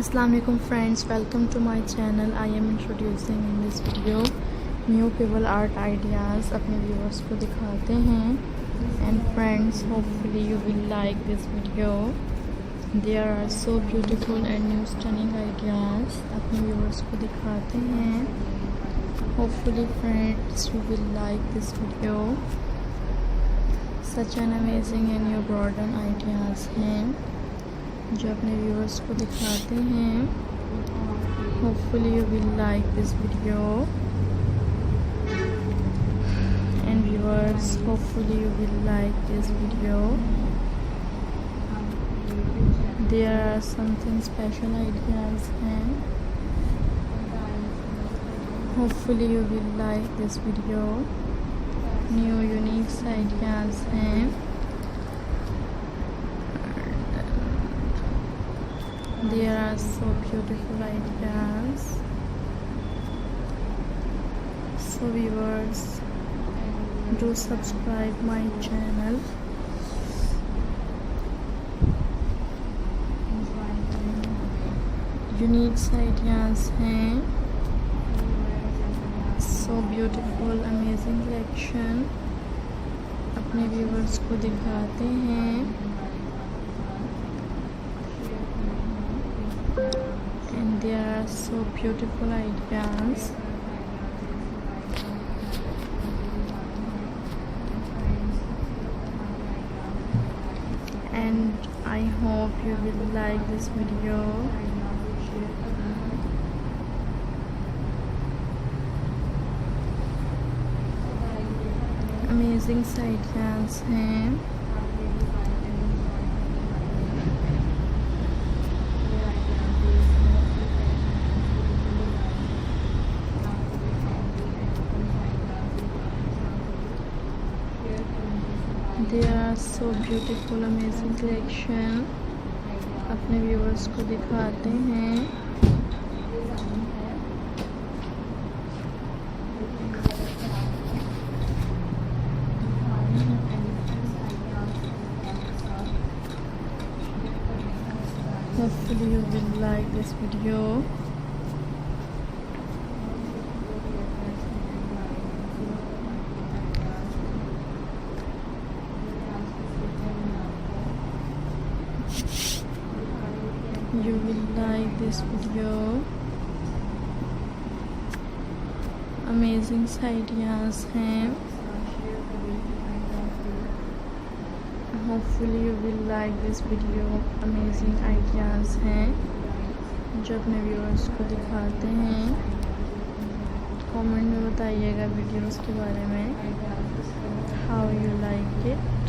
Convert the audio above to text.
Assalamualaikum friends, welcome to my channel. I am introducing in this video new people art ideas अपने viewers को दिखाते हैं. And friends, hopefully you will like this video. There are so beautiful and new stunning ideas अपने viewers को दिखाते हैं. Hopefully friends you will like this video. Such an amazing and new modern ideas हैं जो अपने viewers को दिखाते हैं. Hopefully you will like this video. And viewers, hopefully you will like this video. There are something special ideas हैं. Hopefully you will like this video. New unique ideas हैं. There are so beautiful ideas. So viewers, do subscribe my channel. Unique ideas हैं. So beautiful, amazing collection अपने viewers को दिखाते हैं. And there are so beautiful ideas. And I hope you will like this video. Amazing ideas हैं. There are so beautiful amazing collection अपने viewers को दिखाते हैं. Hopefully you will like this video. You will like this video. Amazing ideas हैं. Hopefully you will like this video. Amazing ideas हैं जो अपने viewers को दिखाते हैं. कमेंट में बताइएगा वीडियोस के बारे में. How you like it.